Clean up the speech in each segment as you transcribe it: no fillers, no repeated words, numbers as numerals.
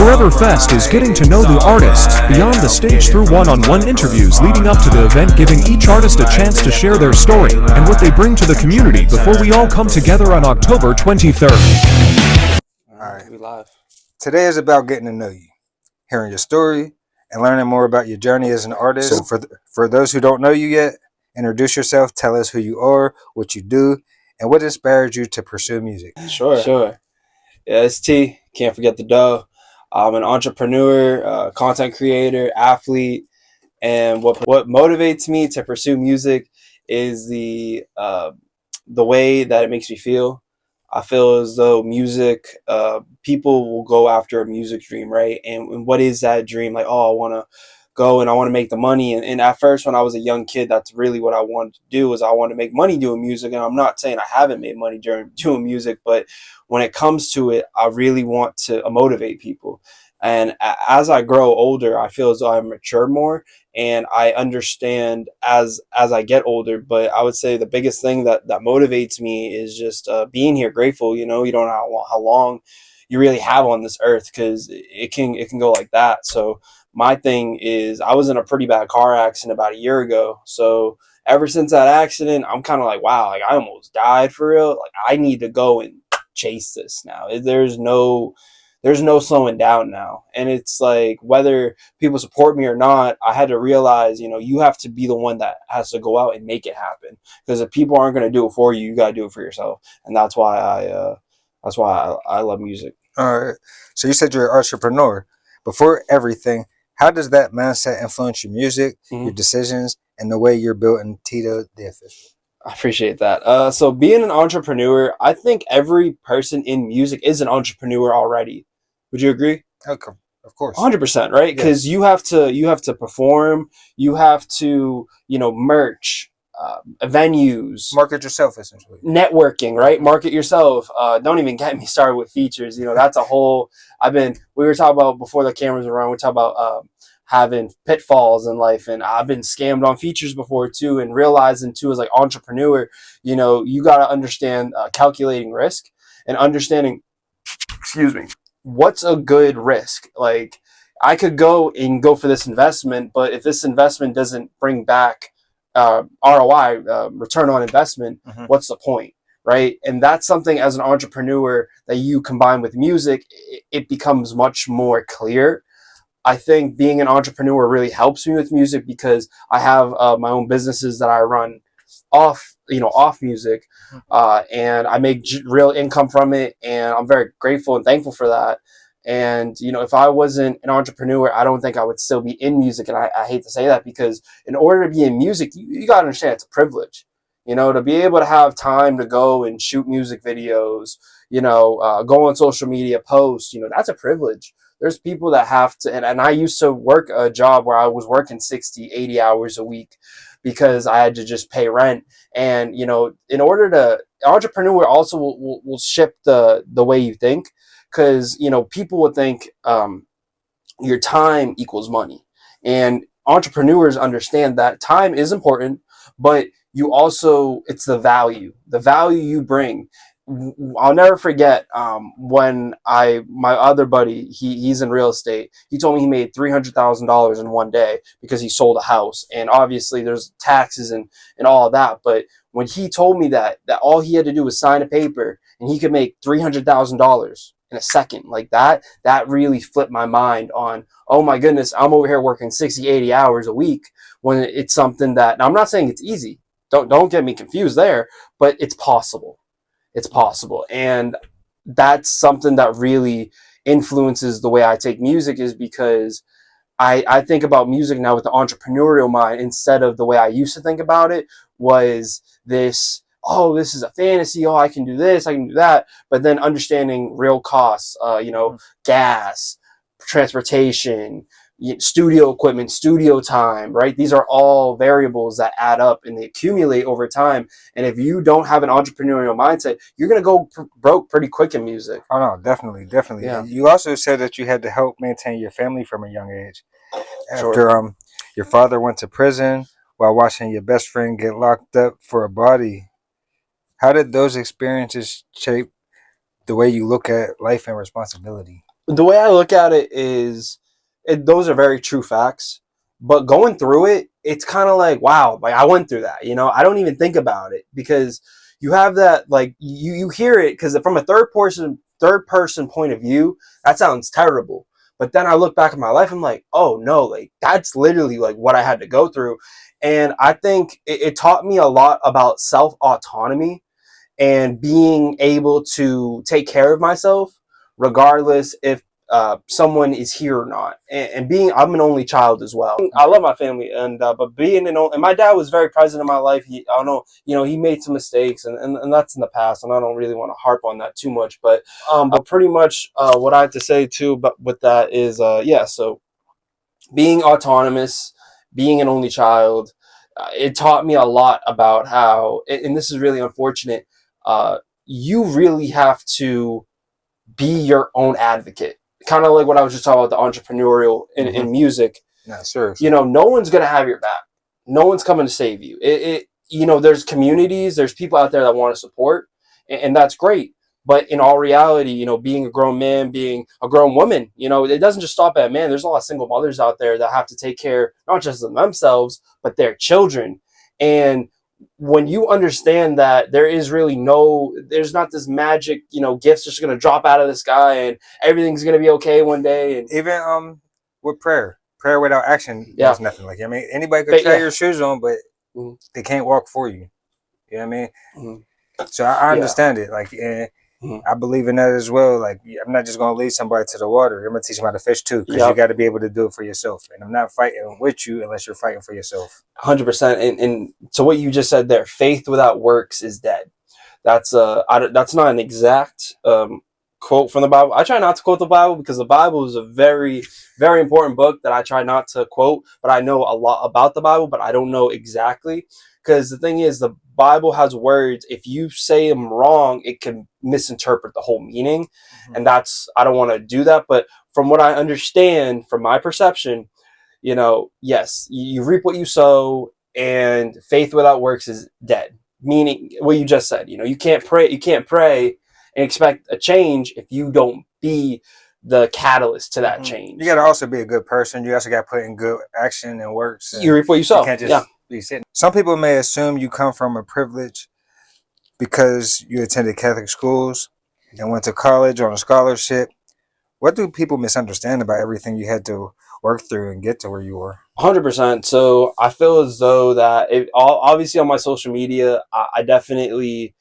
Forever Fest is getting to know the artists beyond the stage through one-on-one interviews leading up to the event, giving each artist a chance to share their story and what they bring to the community before we all come together on October 23rd. All right, we live. Today is about getting to know you, hearing your story, and learning more about your journey as an artist. So for those who don't know you yet, introduce yourself, tell us who you are, what you do, and what inspired you to pursue music. Sure. Yeah, it's T. Can't forget the dough. I'm an entrepreneur, content creator, athlete, and what motivates me to pursue music is the way that it makes me feel. I feel as though music, people will go after a music dream, right? And what is that dream? Like, oh, I want to go and I want to make the money. And at first, when I was a young kid, that's really what I wanted to do, was I want to make money doing music. And I'm not saying I haven't made money during doing music, but when it comes to it, I really want to motivate people. And as I grow older, I feel as though I mature more and I understand as I get older. But I would say the biggest thing that motivates me is just being here, grateful. You know, you don't know how long you really have on this earth, because it can go like that. So my thing is, I was in a pretty bad car accident about a year ago. So ever since that accident, I'm kind of like, wow, like I almost died for real. Like I need to go and chase this now. There's no slowing down now. And it's like, whether people support me or not, I had to realize, you know, you have to be the one that has to go out and make it happen. Because if people aren't going to do it for you, you got to do it for yourself. And that's why I love music. All right. So you said you're an entrepreneur. Before everything, how does that mindset influence your music, your decisions, and the way you're building TDough the official? I appreciate that. So being an entrepreneur, I think every person in music is an entrepreneur already. Would you agree? Okay, of course. 100%, right? Because you have to perform, you have to, merch, venues, market yourself, essentially. Networking, right? Market yourself. Don't even get me started with features. That's a whole. We were talking about before the cameras were on. We talked about having pitfalls in life, and I've been scammed on features before too. And realizing too, as like entrepreneur, you got to understand calculating risk and understanding. Excuse me. What's a good risk? Like, I could go for this investment, but if this investment doesn't bring back ROI, return on investment, what's the point, right? And that's something as an entrepreneur that you combine with music, it becomes much more clear. I think being an entrepreneur really helps me with music because I have my own businesses that I run off music, and I make real income from it, and I'm very grateful and thankful for that. And if I wasn't an entrepreneur, I don't think I would still be in music. And I hate to say that, because in order to be in music, you got to understand it's a privilege, to be able to have time to go and shoot music videos, go on social media, post, that's a privilege. There's people that have to, and I used to work a job where I was working 60, 80 hours a week because I had to just pay rent. And, in order to, entrepreneur also will shift the way you think. Because, people would think your time equals money. And entrepreneurs understand that time is important, but it's the value you bring. I'll never forget when my other buddy, he's in real estate. He told me he made $300,000 in one day because he sold a house. And obviously there's taxes and all of that. But when he told me that all he had to do was sign a paper and he could make $300,000 in a second, like that really flipped my mind on, oh my goodness, I'm over here working 60, 80 hours a week when it's something that, now I'm not saying it's easy. Don't get me confused there, but it's possible. It's possible. And that's something that really influences the way I take music, is because I think about music now with the entrepreneurial mind instead of the way I used to think about it, was this, oh, this is a fantasy. Oh, I can do this, I can do that. But then understanding real costs, gas, transportation, studio equipment, studio time, right? These are all variables that add up and they accumulate over time. And if you don't have an entrepreneurial mindset, you're going to go broke pretty quick in music. Oh, no, definitely. Yeah. You also said that you had to help maintain your family from a young age. After Sure. Your father went to prison while watching your best friend get locked up for a body. How did those experiences shape the way you look at life and responsibility? The way I look at it is, those are very true facts. But going through it, it's kind of like, wow, like I went through that. You know, I don't even think about it because you have that, like you hear it because from a third person point of view, that sounds terrible. But then I look back at my life, I'm like, oh no, like that's literally like what I had to go through. And I think it taught me a lot about self autonomy and being able to take care of myself regardless if someone is here or not. And being, I'm an only child as well. I love my family, and but being and my dad was very present in my life. I don't know, he made some mistakes, and that's in the past, and I don't really want to harp on that too much. But pretty much what I have to say too, but with that is yeah. So being autonomous, being an only child, it taught me a lot about how, and this is really unfortunate, you really have to be your own advocate. Kind of like what I was just talking about, the entrepreneurial in music. Yeah, sure. No one's going to have your back. No one's coming to save you. There's communities, there's people out there that want to support, and that's great. But in all reality, being a grown man, being a grown woman, it doesn't just stop at man. There's a lot of single mothers out there that have to take care, not just of themselves, but their children. And when you understand that there's not this magic, gifts just going to drop out of the sky and everything's going to be okay one day. And even with prayer without action, Yeah. there's nothing. Like, I mean, anybody could try your shoes on, but Mhm. they can't walk for you. You know what I mean? Mhm. So I understand it. Like, I believe in that as well. Like, I'm not just going to lead somebody to the water. I'm going to teach them how to fish too, because you got to be able to do it for yourself. And I'm not fighting with you unless you're fighting for yourself. 100%. And so what you just said there, faith without works is dead. That's that's not an exact quote from the Bible. I try not to quote the Bible because the Bible is a very, very important book that I try not to quote. But I know a lot about the Bible, but I don't know exactly. Because the thing is, the Bible has words. If you say them wrong, it can misinterpret the whole meaning. Mm-hmm. And I don't want to do that. But from what I understand, from my perception, yes, you reap what you sow, and faith without works is dead. Meaning what you just said, you can't pray and expect a change if you don't be the catalyst to that change. You got to also be a good person. You also got to put in good action and works. You reap what you sow. You can't just be sitting. Some people may assume you come from a privilege because you attended Catholic schools and went to college on a scholarship. What do people misunderstand about everything you had to work through and get to where you were? 100%. So I feel as though that obviously on my social media, I definitely,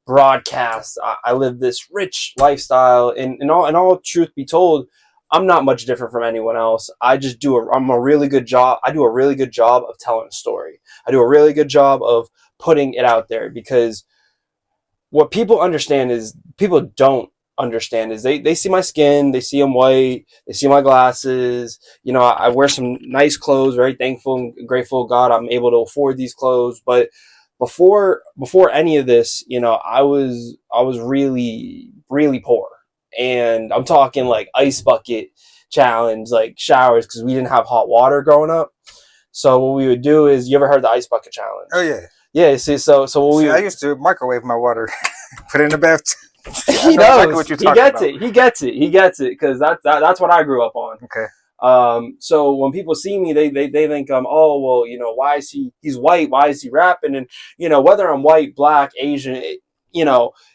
broadcast. I live this rich lifestyle, and in all truth be told, I'm not much different from anyone else. I'm a really good job. I do a really good job of telling a story. I do a really good job of putting it out there, because what people don't understand is they see my skin, they see I'm white, they see my glasses. I wear some nice clothes, very thankful and grateful God I'm able to afford these clothes. But before any of this, I was really, really poor. And I'm talking like ice bucket challenge, like showers, because we didn't have hot water growing up. So what we would do is, you ever heard the ice bucket challenge? Oh yeah. Yeah, see, so what I used to microwave my water, put it in the bathtub. He knows. Exactly he gets it. He gets it because that's what I grew up on. Okay. So when people see me, they think oh well, why is he's white? Why is he rapping? And whether I'm white, black, Asian,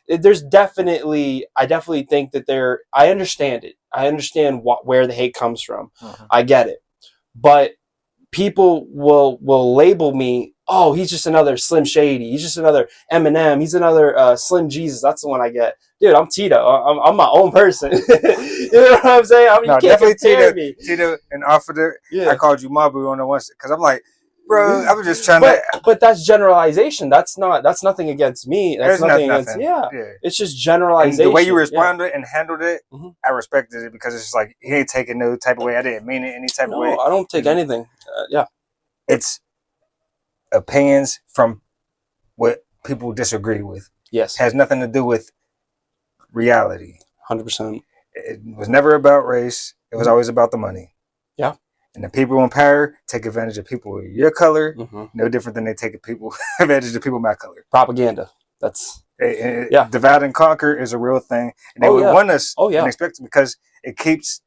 there's definitely, I definitely think that I understand it. I understand where the hate comes from. Mm-hmm. I get it, but people will label me, oh, he's just another Slim Shady. He's just another Eminem. He's another Slim Jesus. That's the one I get. Dude, I'm TDough. I'm my own person. You know what I'm saying? I mean, no, you can't compare me. TDough and Officer. Yeah. I called you Mabu on the one because I'm like, bro, I was just trying to. But that's generalization. That's nothing against me. That's nothing against. Yeah. It's just generalization. And the way you responded and handled it, mm-hmm. I respected it, because it's just like, he ain't taking no type of way. I didn't mean it any type of way. No, I don't take anything. Yeah. It's opinions from what people disagree with. Yes. Has nothing to do with reality. 100%. It was never about race. It was always about the money. Yeah. And the people in power take advantage of people with your color, mm-hmm. no different than they take advantage of people of my color. Propaganda. That's Yeah. Divide and conquer is a real thing, and they would want us and expect it because it keeps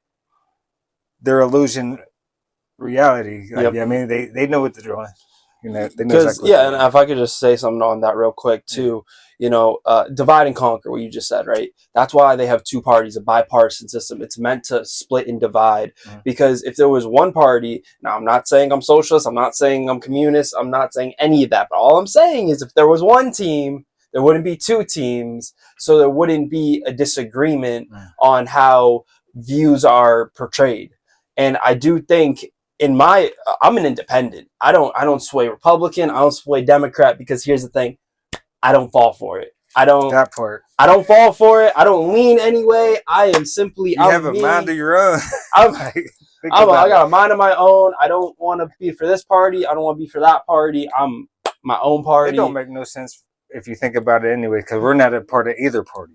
their illusion reality. Like, I mean, they know what they're doing. You know, they know exactly and if I could just say something on that real quick too, you know, divide and conquer, what you just said, right? That's why they have two parties, a bipartisan system. It's meant to split and divide, because if there was one party, now I'm not saying I'm socialist, I'm not saying I'm communist, I'm not saying any of that, but all I'm saying is if there was one team, there wouldn't be two teams, so there wouldn't be a disagreement on how views are portrayed. And I do think I'm an independent. I don't sway Republican. I don't sway Democrat, because here's the thing. I don't fall for it. I don't fall for it. I don't lean anyway. I am simply, you have a mind of your own. I got a mind of my own. I don't want to be for this party. I don't want to be for that party. I'm my own party. It don't make no sense if you think about it anyway, because we're not a part of either party.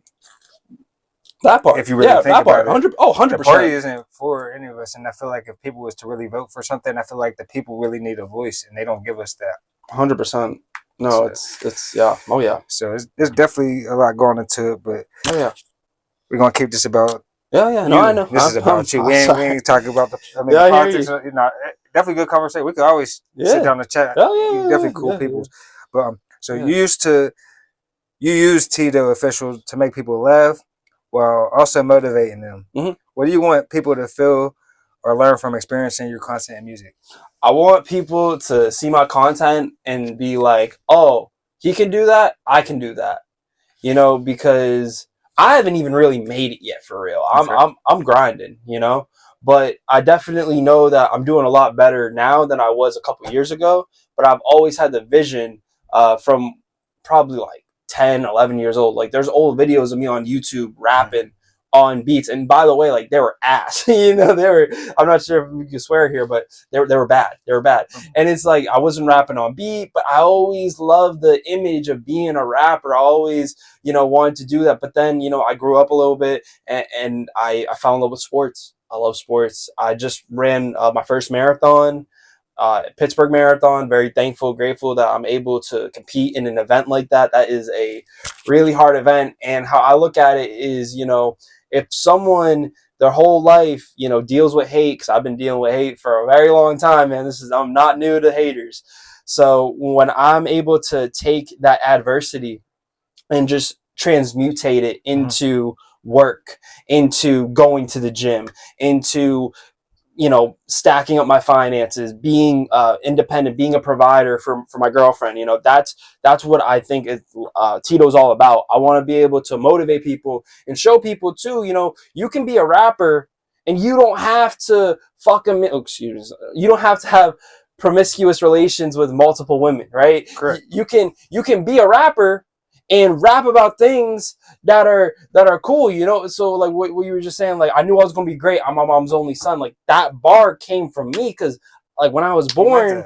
That part. If you really think about it. 100%. The party isn't for any of us, and I feel like if people was to really vote for something, I feel like the people really need a voice, and they don't give us that. 100%. No, so, it's yeah. Oh yeah. So it's definitely a lot going into it, but we're gonna keep this about. Yeah. No, I know. This is about you. We ain't talking about the politics. You know, definitely good conversation. We could always sit down and chat. Oh, definitely cool people. But so you use TDough official to make people laugh, while also motivating them. What do you want people to feel or learn from experiencing your content and music? I want people to see my content and be like, oh, he can do that, I can do that. You know, because I haven't even really made it yet for real. I'm grinding, you know, but I definitely know that I'm doing a lot better now than I was a couple years ago. But I've always had the vision from probably like 10, 11 years old. Like there's old videos of me on YouTube rapping on beats, and by the way, like they were ass. You know, I'm not sure if we can swear here, but they were bad. And it's like I wasn't rapping on beat, but I always loved the image of being a rapper. I always, you know, wanted to do that. But then, you know, I grew up a little bit, and I fell in love with sports. I love sports. I just ran my first marathon, Pittsburgh Marathon. Very thankful, grateful that I'm able to compete in an event like that. That is a really hard event. And how I look at it is, you know, if someone their whole life, you know, deals with hate, because I've been dealing with hate for a very long time, man. I'm not new to haters. So when I'm able to take that adversity and just transmutate it into work, into going to the gym, into, you know, stacking up my finances, being independent, being a provider for my girlfriend, you know, that's what I think Tito's all about. I want to be able to motivate people and show people too, you know, you can be a rapper and you don't have to you don't have to have promiscuous relations with multiple women, right? Correct. You can be a rapper and rap about things that are cool, you know. So like what you were just saying, like I knew I was gonna be great. I'm my mom's only son. Like that bar came from me, because like when I was born,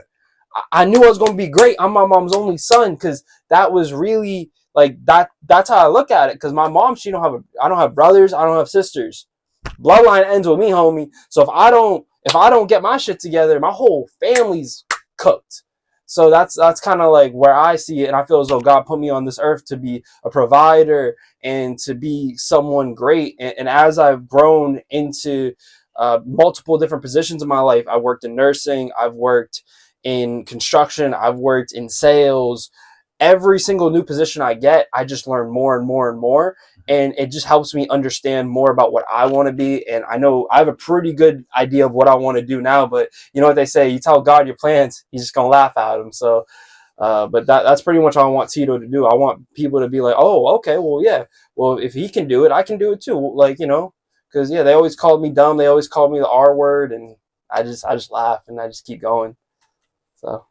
I knew I was gonna be great. I'm my mom's only son, because that was really like that. That's how I look at it. Because my mom, I don't have brothers, I don't have sisters. Bloodline ends with me, homie. So if I don't get my shit together, my whole family's cooked. So that's kind of like where I see it, and I feel as though God put me on this earth to be a provider and to be someone great. And as I've grown into multiple different positions in my life, I've worked in nursing, I've worked in construction, I've worked in sales. Every single new position I get, I just learn more and more and more. And it just helps me understand more about what I want to be. And I know I have a pretty good idea of what I want to do now, but you know what they say, you tell God your plans, he's just going to laugh at them. So, but that's pretty much all I want Tito to do. I want people to be like, oh, okay, well, yeah. Well, if he can do it, I can do it too. Like, you know, because, yeah, they always called me dumb. They always called me the R word. And I just laugh and I just keep going. So.